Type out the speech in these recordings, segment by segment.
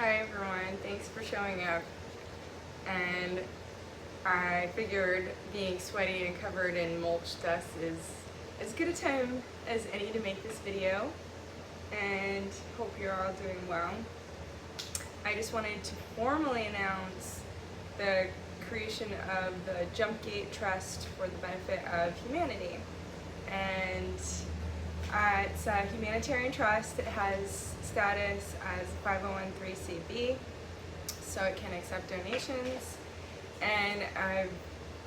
Hi everyone, thanks for showing up. And I figured being sweaty and covered in mulch dust is as good a time as any to make this video, and hope you're all doing well. I just wanted to formally announce the creation of the JumpGate Trust for the benefit of humanity. And it's a humanitarian trust. It has status as a 501(c)(3) so it can accept donations. And I've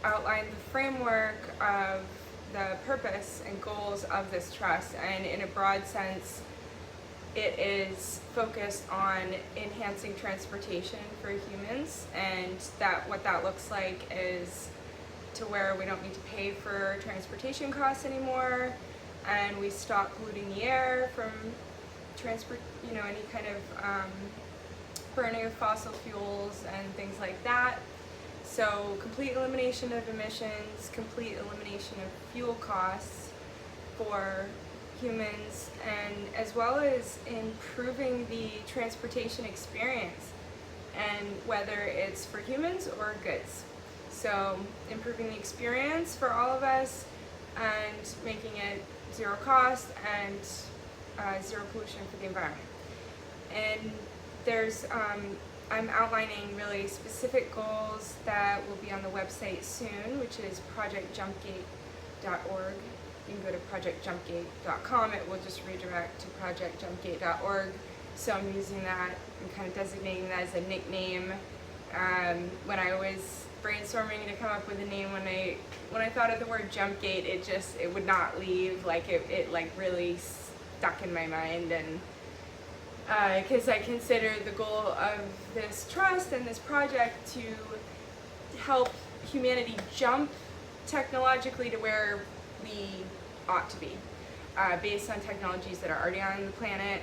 outlined the framework of the purpose and goals of this trust, and in a broad sense, it is focused on enhancing transportation for humans, and what that looks like is to where we don't need to pay for transportation costs anymore, and we stop polluting the air from any kind of burning of fossil fuels and things like that. So complete elimination of emissions, complete elimination of fuel costs for humans, and as well as improving the transportation experience, and whether it's for humans or goods. So improving the experience for all of us and making it zero cost and zero pollution for the environment. And there's I'm outlining really specific goals that will be on the website soon, which is projectjumpgate.org. You can go to projectjumpgate.com. It will just redirect to projectjumpgate.org. So I'm using that and kind of designating that as a nickname. When I was brainstorming to come up with a name, when I thought of the word JumpGate, it would not leave. It really stuck in my mind, and because I consider the goal of this trust and this project to help humanity jump technologically to where we ought to be, based on technologies that are already on the planet.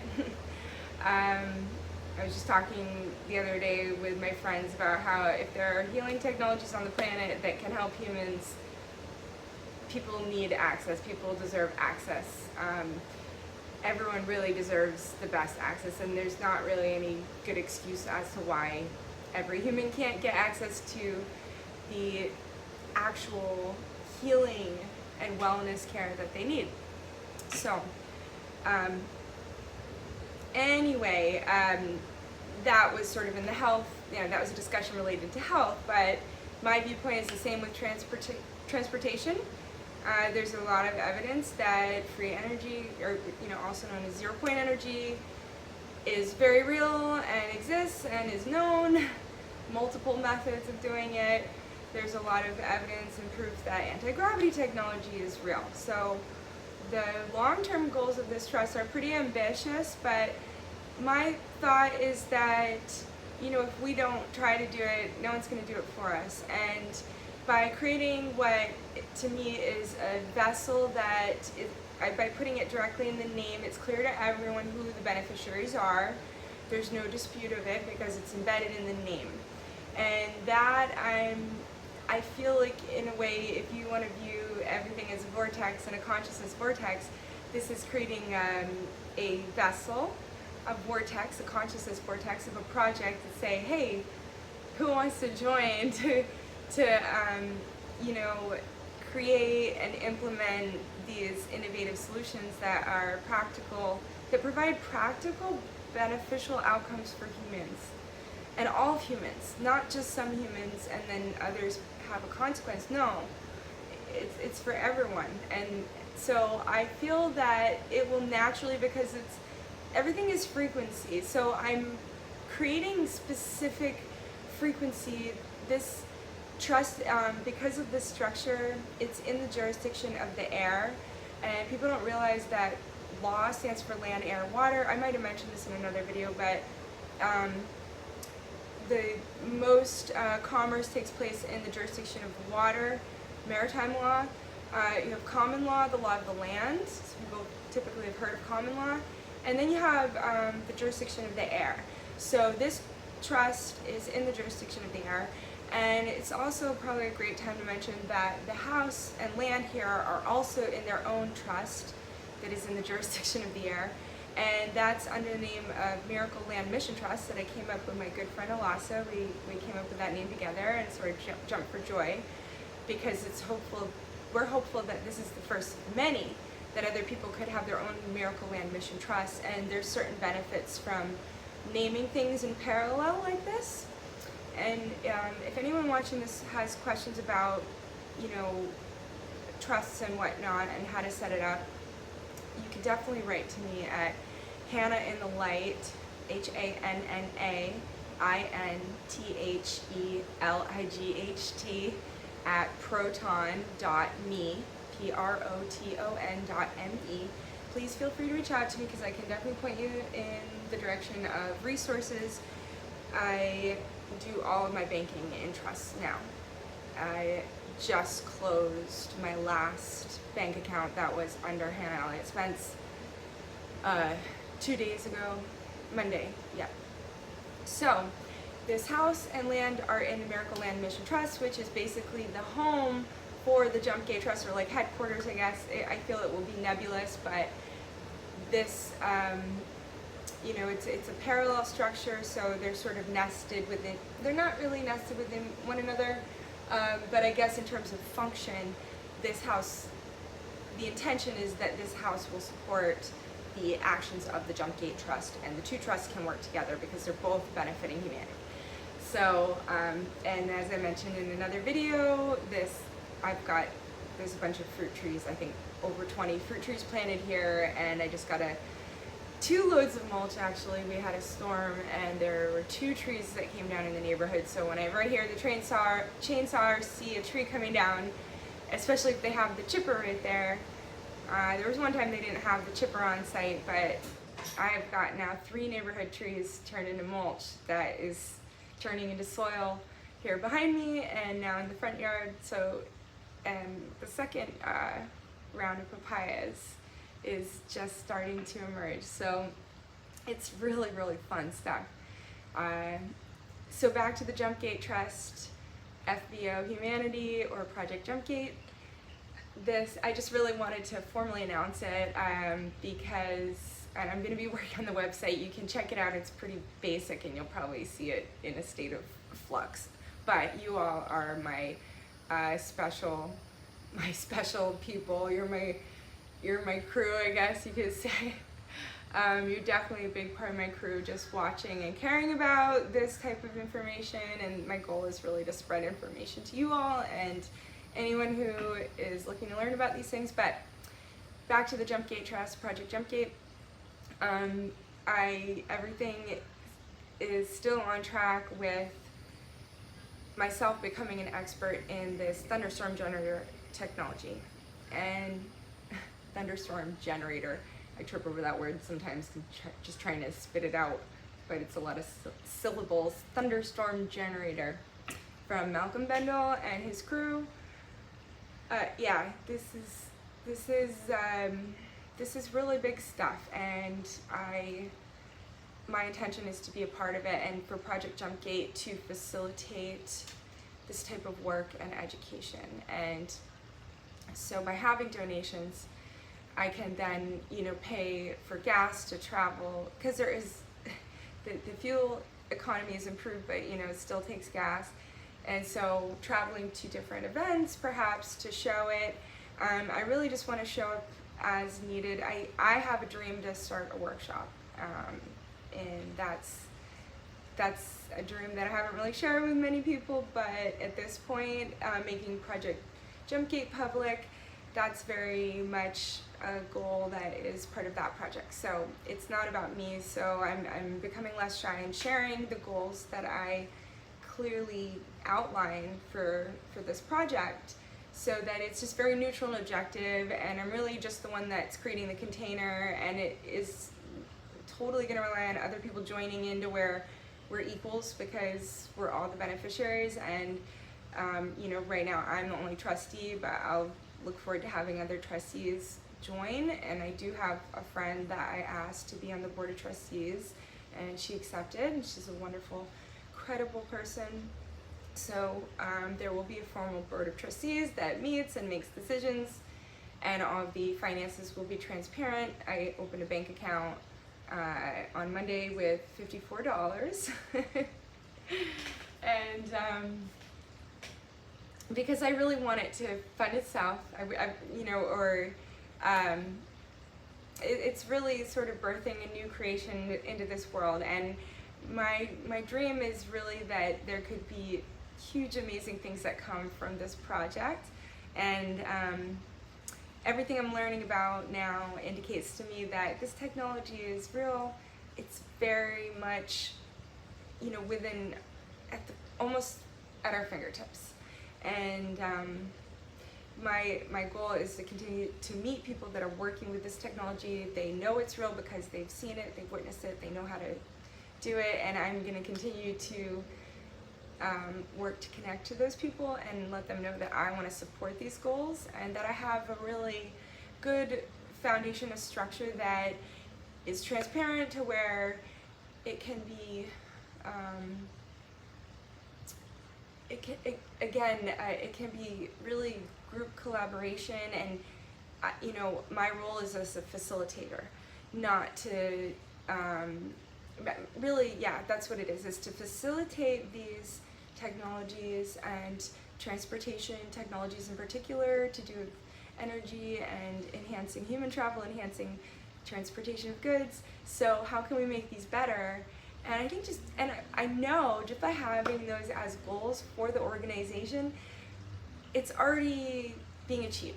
I was just talking the other day with my friends about how if there are healing technologies on the planet that can help humans, people need access, people deserve access. Everyone really deserves the best access, and there's not really any good excuse as to why every human can't get access to the actual healing and wellness care that they need. So anyway, that was sort of in the health, that was a discussion related to health, but my viewpoint is the same with transportation. There's a lot of evidence that free energy, or also known as zero-point energy, is very real and exists and is known. Multiple methods of doing it. There's a lot of evidence and proof that anti-gravity technology is real. So the long-term goals of this trust are pretty ambitious, but my thought is that if we don't try to do it, no one's going to do it for us. And by creating what to me is a vessel that by putting it directly in the name, it's clear to everyone who the beneficiaries are. There's no dispute of it because it's embedded in the name. And that I feel like, in a way, if you want to view everything as a vortex and a consciousness vortex, this is creating a vessel, a vortex, a consciousness vortex of a project to say, hey, who wants to join to create and implement these innovative solutions that are practical, that provide practical, beneficial outcomes for humans, and all humans, not just some humans and then others have a consequence. No, it's for everyone. And so I feel that it will naturally, because everything is frequency, so I'm creating specific frequency. This trust, because of the structure, it's in the jurisdiction of the air, and people don't realize that law stands for land, air, water. I might have mentioned this in another video, but the most commerce takes place in the jurisdiction of water, maritime law. You have common law, the law of the land. So people typically have heard of common law. And then you have the jurisdiction of the air. So this trust is in the jurisdiction of the air. And it's also probably a great time to mention that the house and land here are also in their own trust that is in the jurisdiction of the air. and that's under the name of Miracle Land Mission Trust that I came up with my good friend Alasa. We came up with that name together and sort of jumped for joy, because we're hopeful that this is the first of many, that other people could have their own Miracle Land Mission Trust, and there's certain benefits from naming things in parallel like this. And if anyone watching this has questions about, trusts and whatnot and how to set it up, you can definitely write to me at Hannah in the Light, HANNAINTHELIGHT @proton.me, PROTON.ME. Please feel free to reach out to me, because I can definitely point you in the direction of resources. I do all of my banking in trusts now. I just closed my last bank account that was under Hannah Elliott Spence 2 days ago, Monday, yeah. So this house and land are in the Miracle Land Mission Trust, which is basically the home for the JumpGate Trust, or like headquarters, I guess. I feel it will be nebulous, but this, it's a parallel structure, so they're sort of nested within. They're not really nested within one another, but I guess in terms of function, this house, the intention is that this house will support the actions of the JumpGate Trust, and the two trusts can work together because they're both benefiting humanity. So, and as I mentioned in another video, there's a bunch of fruit trees, I think over 20 fruit trees planted here, and I just got 2 loads of mulch actually. We had a storm and there were 2 trees that came down in the neighborhood, so whenever I hear the chainsaw or see a tree coming down, especially if they have the chipper right there, there was one time they didn't have the chipper on site, but I've got now 3 neighborhood trees turned into mulch that is turning into soil here behind me and now in the front yard. So, and the second round of papayas is just starting to emerge. So it's really, really fun stuff. So back to the JumpGate Trust FBO Humanity, or Project JumpGate. I just really wanted to formally announce it because, and I'm going to be working on the website. You can check it out. It's pretty basic and you'll probably see it in a state of flux. But you all are my special people. You're my crew, I guess you could say. You're definitely a big part of my crew, just watching and caring about this type of information, and my goal is really to spread information to you all and anyone who is looking to learn about these things. But back to the JumpGate Trust, Project JumpGate. Everything is still on track with myself becoming an expert in this thunderstorm generator technology. And thunderstorm generator, I trip over that word sometimes, just trying to spit it out, but it's a lot of syllables. Thunderstorm generator from Malcolm Bendel and his crew. Yeah, this is really big stuff, and my intention is to be a part of it, and for Project JumpGate to facilitate this type of work and education. And so by having donations, I can then, pay for gas to travel, because there is, the fuel economy is improved, but, it still takes gas. And so traveling to different events, perhaps, to show it, I really just want to show up as needed. I have a dream to start a workshop, and that's a dream that I haven't really shared with many people, but at this point, making Project JumpGate public, that's very much a goal that is part of that project. So it's not about me, so I'm becoming less shy in sharing the goals that I clearly outline for this project, so that it's just very neutral and objective, and I'm really just the one that's creating the container, and it is totally going to rely on other people joining in to where we're equals, because we're all the beneficiaries. And right now I'm the only trustee, but I'll look forward to having other trustees join, and I do have a friend that I asked to be on the board of trustees, and she accepted, and she's a wonderful, credible person. So there will be a formal board of trustees that meets and makes decisions, and all of the finances will be transparent. I opened a bank account on Monday with $54. And because I really want it to fund itself, it's really sort of birthing a new creation into this world. And my dream is really that there could be huge, amazing things that come from this project. And everything I'm learning about now indicates to me that this technology is real. It's very much, almost at our fingertips. And my goal is to continue to meet people that are working with this technology. They know it's real because they've seen it, they've witnessed it, they know how to do it, and I'm going to continue to work to connect to those people and let them know that I want to support these goals and that I have a really good foundation of structure that is transparent to where it can be it can be really group collaboration, and my role is as a facilitator, not to really, that's what it is to facilitate these technologies and transportation technologies in particular, to do with energy and enhancing human travel, enhancing transportation of goods. So how can we make these better? And I think I know just by having those as goals for the organization, it's already being achieved.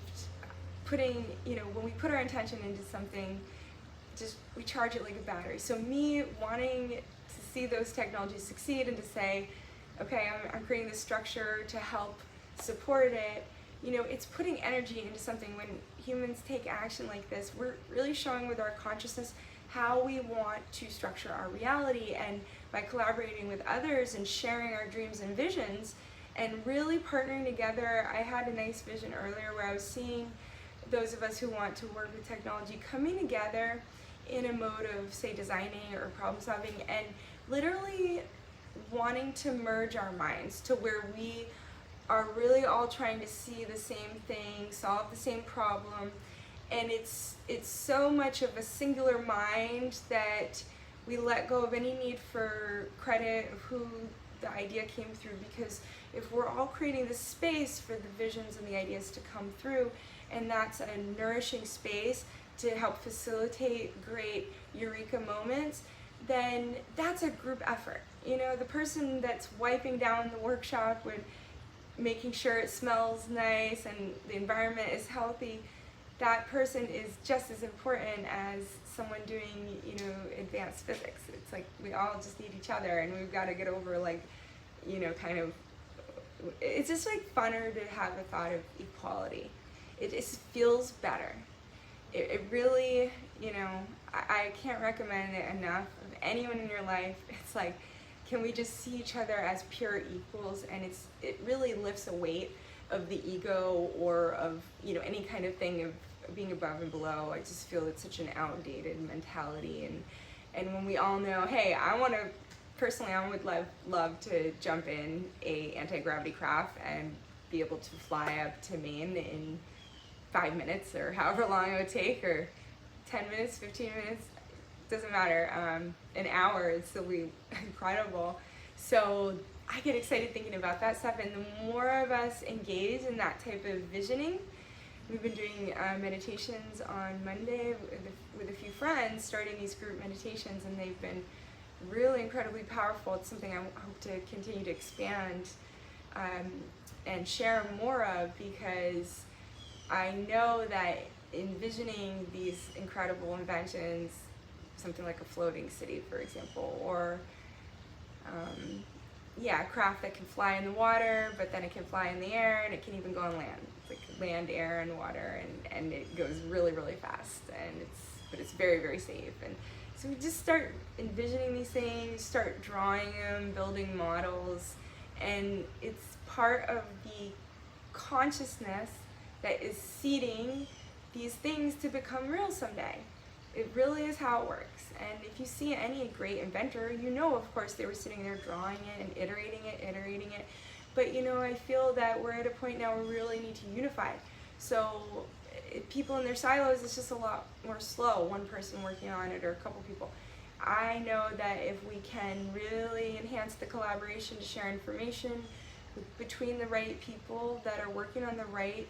When we put our intention into something, we charge it like a battery. So me wanting to see those technologies succeed and to say, okay, I'm creating this structure to help support it, it's putting energy into something. When humans take action like this, we're really showing with our consciousness how we want to structure our reality, and by collaborating with others and sharing our dreams and visions and really partnering together. I had a nice vision earlier where I was seeing those of us who want to work with technology coming together in a mode of, say, designing or problem solving, and literally wanting to merge our minds to where we are really all trying to see the same thing, solve the same problem. And it's so much of a singular mind that we let go of any need for credit of who the idea came through, because if we're all creating this space for the visions and the ideas to come through, and that's a nourishing space to help facilitate great eureka moments, then that's a group effort. The person that's wiping down the workshop with making sure it smells nice and the environment is healthy, that person is just as important as someone doing, advanced physics. It's like we all just need each other, and we've got to get over it's just like funner to have the thought of equality. It just feels better. It really, I can't recommend it enough. Of anyone in your life, it's like, can we just see each other as pure equals? And it really lifts a weight of the ego or of any kind of thing of being above and below. I just feel it's such an outdated mentality, and when we all know, hey, I would love to jump in a anti-gravity craft and be able to fly up to Maine in 5 minutes or however long it would take, or 10 minutes, 15 minutes, doesn't matter, an hour, it'd still be incredible. So I get excited thinking about that stuff, and the more of us engage in that type of visioning. We've been doing meditations on Monday with a few friends, starting these group meditations, and they've been really incredibly powerful. It's something I hope to continue to expand and share more of, because I know that envisioning these incredible inventions, something like a floating city, for example, or a craft that can fly in the water, but then it can fly in the air, and it can even go on land. It's like land, air, and water, and it goes really, really fast, but it's very, very safe. And so we just start envisioning these things, start drawing them, building models, and it's part of the consciousness that is seeding these things to become real someday. It really is how it works. And if you see any great inventor, of course, they were sitting there drawing it and iterating it. But I feel that we're at a point now where we really need to unify. So people in their silos, it's just a lot more slow, one person working on it or a couple people. I know that if we can really enhance the collaboration to share information between the right people that are working on the right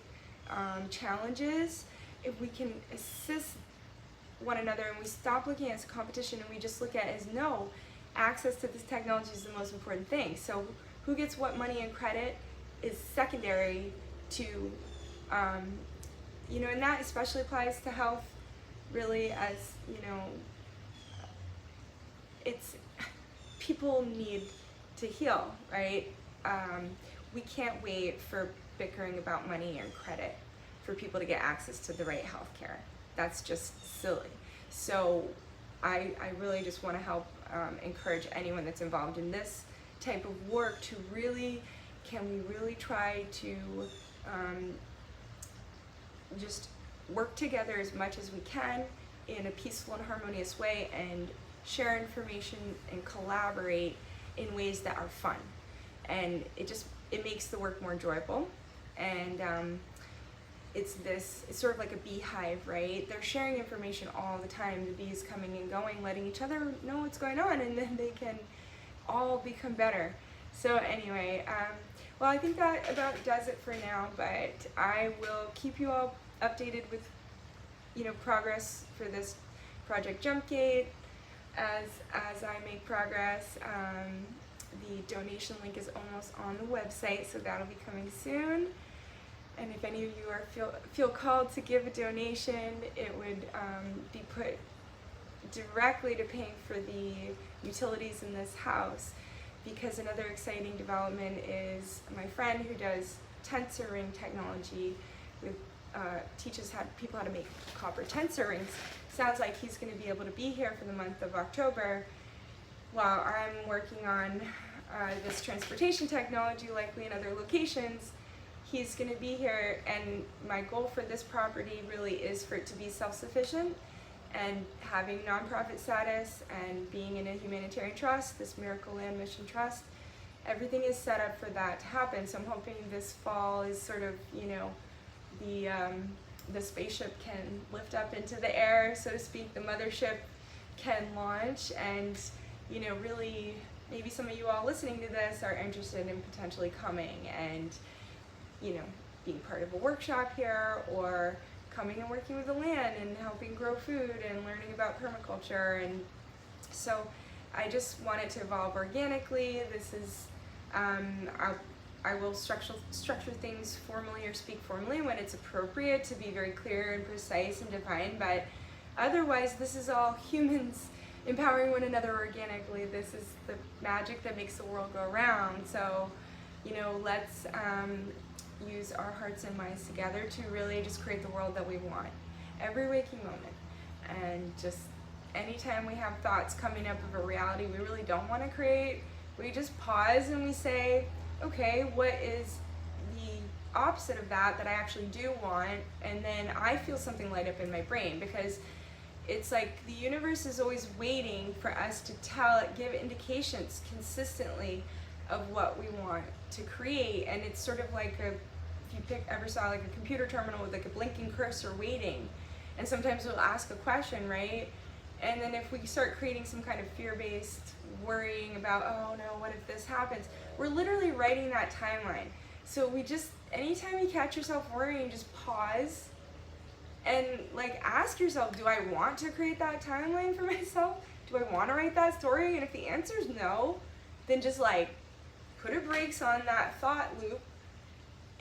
challenges, if we can assist one another and we stop looking at it as a competition and we just look at it as, no, access to this technology is the most important thing. So who gets what money and credit is secondary to, you know, and that especially applies to health, really, as, you know, it's, people need to heal, right? We can't wait for bickering about money and credit for people to get access to the right health care. That's just silly. So I really just want to help encourage anyone that's involved in this type of work to really, can we really try to just work together as much as we can in a peaceful and harmonious way and share information and collaborate in ways that are fun. And it makes the work more enjoyable. And it's sort of like a beehive, right? They're sharing information all the time, the bees coming and going, letting each other know what's going on, and then they can all become better. So anyway, well, I think that about does it for now, but I will keep you all updated with, you know, progress for this Project JumpGate as I make progress. The donation link is almost on the website, so that'll be coming soon. And if any of you feel called to give a donation, it would be put directly to paying for the utilities in this house. Because another exciting development is my friend who does tensor ring technology, teaches people how to make copper tensor rings. Sounds like he's going to be able to be here for the month of October while I'm working on this transportation technology, likely in other locations. He's going to be here, and my goal for this property really is for it to be self-sufficient and having nonprofit status and being in a humanitarian trust, this Miracle Land Mission Trust. Everything is set up for that to happen, so I'm hoping this fall is sort of, you know, the spaceship can lift up into the air, so to speak, the mothership can launch, and, you know, really, maybe some of you all listening to this are interested in potentially coming and, you know, being part of a workshop here, or coming and working with the land and helping grow food and learning about permaculture. And so I just want it to evolve organically. This is, I will structure things formally or speak formally when it's appropriate to be very clear and precise and defined, but otherwise this is all humans empowering one another organically. This is the magic that makes the world go around. So, you know, let's use our hearts and minds together to really just create the world that we want every waking moment. And just anytime we have thoughts coming up of a reality we really don't want to create, we just pause and we say, okay, what is the opposite of that I actually do want? And then I feel something light up in my brain, because it's like the universe is always waiting for us to give indications consistently of what we want to create. And it's sort of like if you ever saw like a computer terminal with like a blinking cursor waiting, and sometimes we'll ask a question, right? And then if we start creating some kind of fear-based worrying about, oh no, what if this happens? We're literally writing that timeline. So we just, anytime you catch yourself worrying, just pause and like ask yourself, do I want to create that timeline for myself? Do I want to write that story? And if the answer is no, then just like put a brakes on that thought loop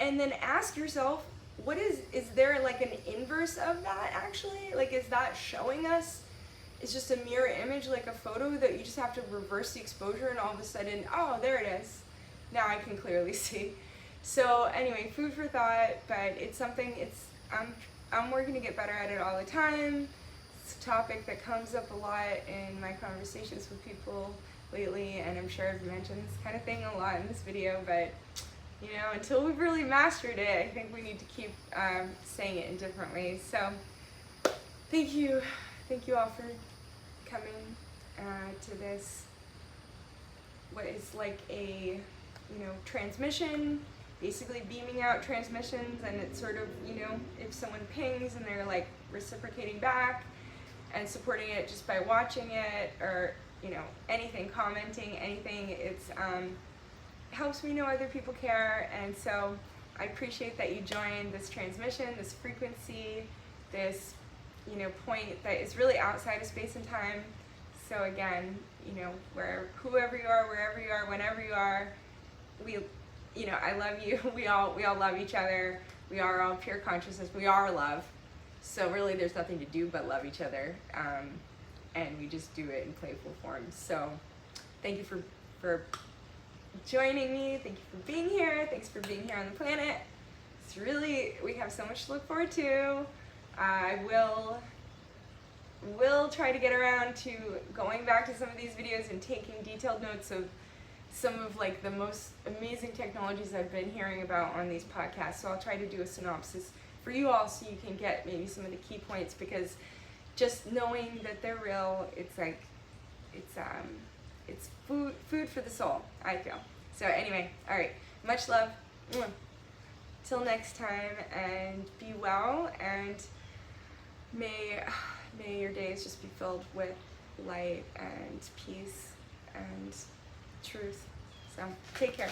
and then ask yourself, what is there like an inverse of that actually? Like, is that showing us? It's just a mirror image, like a photo that you just have to reverse the exposure, and all of a sudden, oh, there it is. Now I can clearly see. So anyway, food for thought, but it's something, I'm working to get better at it all the time. It's a topic that comes up a lot in my conversations with people lately, and I'm sure I've mentioned this kind of thing a lot in this video, but you know, until we've really mastered it, I think we need to keep saying it in different ways. So thank you all for coming to this, what is like a, you know, transmission basically beaming out transmissions, and it's sort of, you know, if someone pings and they're like reciprocating back and supporting it just by watching it, or, you know, anything, commenting, anything, it's helps me know other people care. And so I appreciate that you joined this transmission, this frequency, this, you know, point that is really outside of space and time. So again, you know, whoever you are, wherever you are, whenever you are, you know, I love you. We all love each other. We are all pure consciousness. We are love. So really, there's nothing to do but love each other, and we just do it in playful forms. So thank you for joining me. Thank you for being here. Thanks for being here on the planet. It's really, we have so much to look forward to. I will try to get around to going back to some of these videos and taking detailed notes of some of like the most amazing technologies I've been hearing about on these podcasts. So I'll try to do a synopsis for you all so you can get maybe some of the key points, because just knowing that they're real, it's like, it's food for the soul, I feel. So anyway, all right, much love. Till next time, and be well, and may your days just be filled with light and peace and truth. So take care.